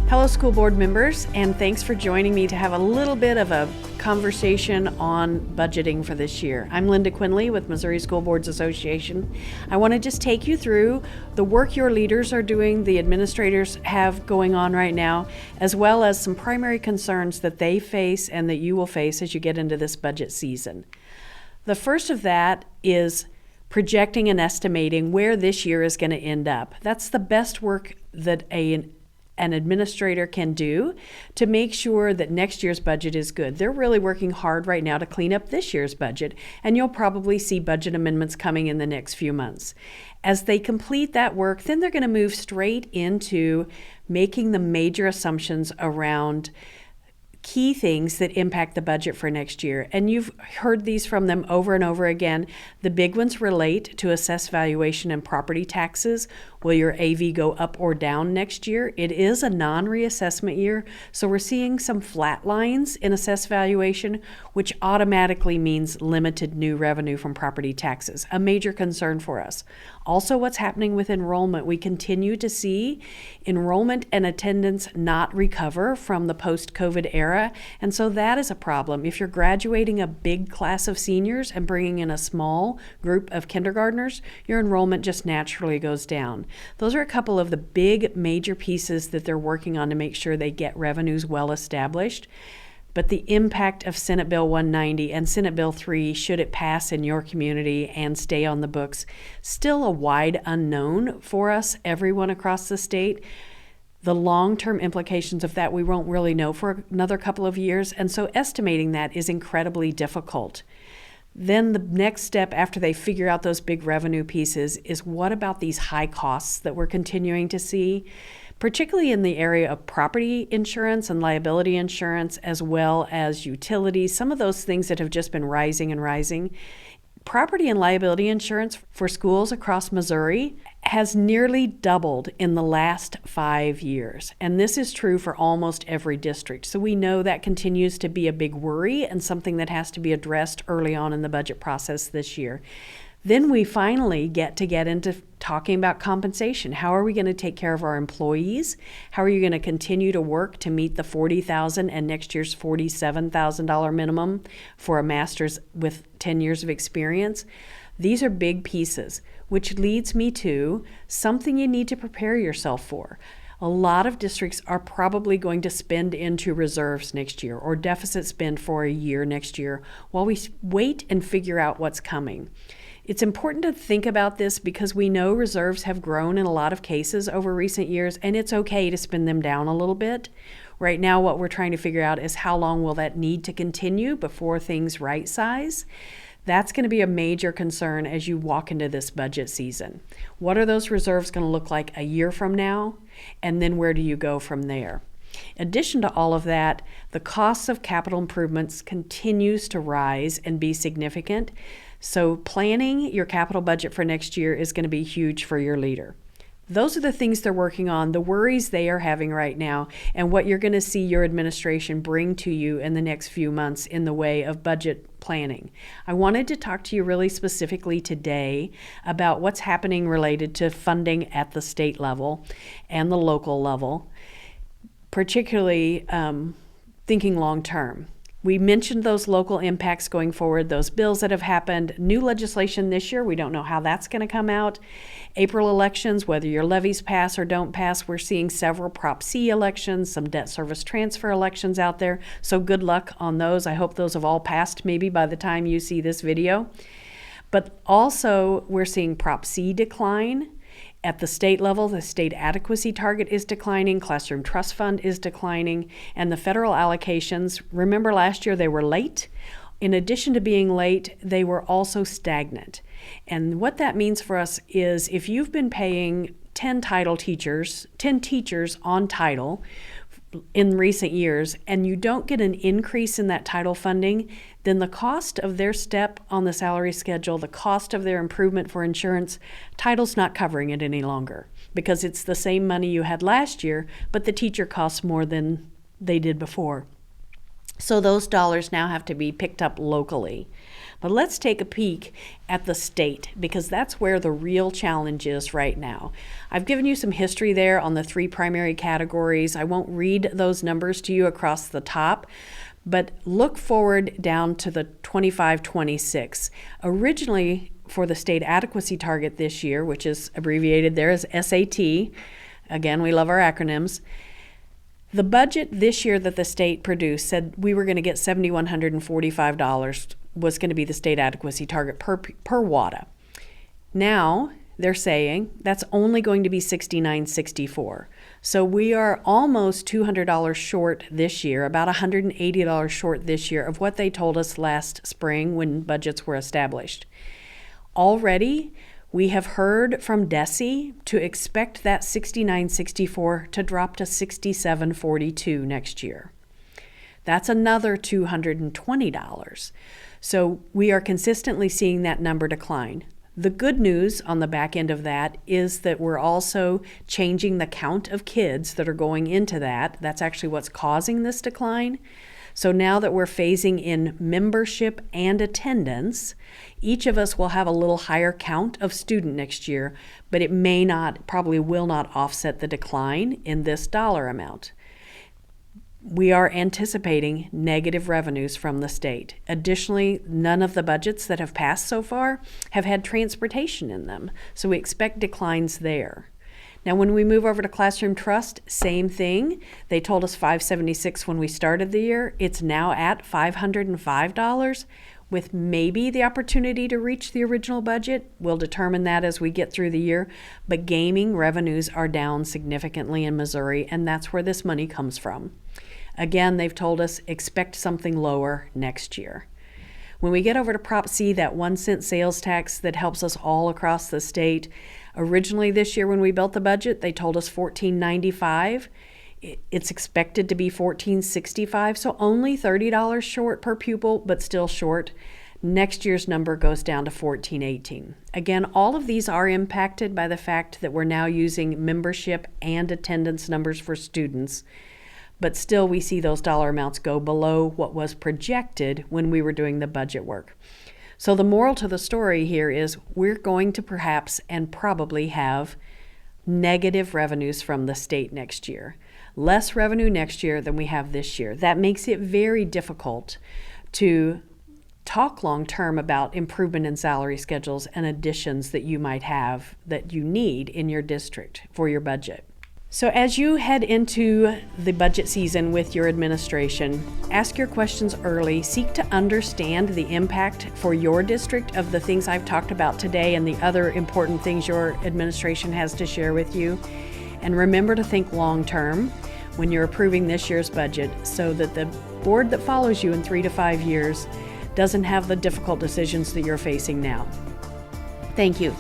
Hello, school board members, and thanks for joining me to have a little bit of a conversation on budgeting for this year. I'm Linda Quinley with Missouri School Boards Association. I want to just take you through the work your leaders are doing, the administrators have going on right now, as well as some primary concerns that they face and that you will face as you get into this budget season. The first of that is projecting and estimating where this year is going to end up. That's the best work that an administrator can do to make sure that next year's budget is good. They're really working hard right now to clean up this year's budget, and you'll probably see budget amendments coming in the next few months. As they complete that work, then they're going to move straight into making the major assumptions around key things that impact the budget for next year. And you've heard these from them over and over again. The big ones relate to assessed valuation and property taxes. Will your AV go up or down next year? It is a non-reassessment year, so we're seeing some flat lines in assessed valuation, which automatically means limited new revenue from property taxes, a major concern for us. Also, what's happening with enrollment? We continue to see enrollment and attendance not recover from the post-COVID era, and so that is a problem. If you're graduating a big class of seniors and bringing in a small group of kindergartners, your enrollment just naturally goes down. Those are a couple of the big major pieces that they're working on to make sure they get revenues well established. But the impact of Senate Bill 190 and Senate Bill 3, should it pass in your community and stay on the books, still a wide unknown for us, everyone across the state. The long-term implications of that we won't really know for another couple of years, and so estimating that is incredibly difficult. Then the next step after they figure out those big revenue pieces is what about these high costs that we're continuing to see, particularly in the area of property insurance and liability insurance, as well as utilities, some of those things that have just been rising and rising. Property and liability insurance for schools across Missouri has nearly doubled in the last 5 years. And this is true for almost every district. So we know that continues to be a big worry and something that has to be addressed early on in the budget process this year. Then we finally get into talking about compensation. How are we going to take care of our employees? How are you going to continue to work to meet the $40,000 and next year's $47,000 minimum for a master's with 10 years of experience? These are big pieces, which leads me to something you need to prepare yourself for. A lot of districts are probably going to spend into reserves next year or deficit spend for a year next year while we wait and figure out what's coming. It's important to think about this because we know reserves have grown in a lot of cases over recent years, and it's okay to spend them down a little bit. Right now, what we're trying to figure out is how long will that need to continue before things right size. That's going to be a major concern as you walk into this budget season. What are those reserves going to look like a year from now? And then where do you go from there? In addition to all of that, the cost of capital improvements continues to rise and be significant. So planning your capital budget for next year is going to be huge for your leader. Those are the things they're working on, the worries they are having right now, and what you're going to see your administration bring to you in the next few months in the way of budget planning. I wanted to talk to you really specifically today about what's happening related to funding at the state level and the local level, particularly thinking long term. We mentioned those local impacts going forward, those bills that have happened, new legislation this year. We don't know how that's going to come out. April elections, whether your levies pass or don't pass, we're seeing several Prop C elections, some debt service transfer elections out there. So good luck on those. I hope those have all passed maybe by the time you see this video. But also we're seeing Prop C decline. At the state level, the state adequacy target is declining, classroom trust fund is declining, and the federal allocations, remember last year they were late. In addition to being late, they were also stagnant. And what that means for us is if you've been paying 10 teachers on title in recent years, and you don't get an increase in that title funding, then the cost of their step on the salary schedule, the cost of their improvement for insurance, title's not covering it any longer because it's the same money you had last year, but the teacher costs more than they did before. So those dollars now have to be picked up locally. But let's take a peek at the state, because that's where the real challenge is right now. I've given you some history there on the 3 primary categories. I won't read those numbers to you across the top, but look forward down to the 25-26. Originally, for the state adequacy target this year, which is abbreviated there as SAT, again, we love our acronyms, the budget this year that the state produced said we were going to get $7,145 was going to be the state adequacy target per WADA. Now they're saying that's only going to be $69.64. So we are almost $200 short this year, about $180 short this year of what they told us last spring when budgets were established. Already, we have heard from DESE to expect that $69.64 to drop to $67.42 next year. That's another $220. So we are consistently seeing that number decline. The good news on the back end of that is that we're also changing the count of kids that are going into that. That's actually what's causing this decline. So now that we're phasing in membership and attendance, each of us will have a little higher count of student next year, but it may not, probably will not offset the decline in this dollar amount. We are anticipating negative revenues from the state. Additionally, none of the budgets that have passed so far have had transportation in them, so we expect declines there. Now, when we move over to Classroom Trust, same thing. They told us $576 when we started the year. It's now at $505, with maybe the opportunity to reach the original budget. We'll determine that as we get through the year. But gaming revenues are down significantly in Missouri, and that's where this money comes from. Again, they've told us expect something lower next year. When we get over to Prop C, that 1-cent sales tax that helps us all across the state, originally this year when we built the budget, they told us $14.95. It's expected to be $14.65, so only $30 short per pupil, but still short. Next year's number goes down to $14.18. Again, all of these are impacted by the fact that we're now using membership and attendance numbers for students. But still, we see those dollar amounts go below what was projected when we were doing the budget work. So the moral to the story here is we're going to perhaps and probably have negative revenues from the state next year. Less revenue next year than we have this year. That makes it very difficult to talk long-term about improvement in salary schedules and additions that you might have that you need in your district for your budget. So as you head into the budget season with your administration, ask your questions early, seek to understand the impact for your district of the things I've talked about today and the other important things your administration has to share with you. And remember to think long-term when you're approving this year's budget so that the board that follows you in 3 to 5 years doesn't have the difficult decisions that you're facing now. Thank you.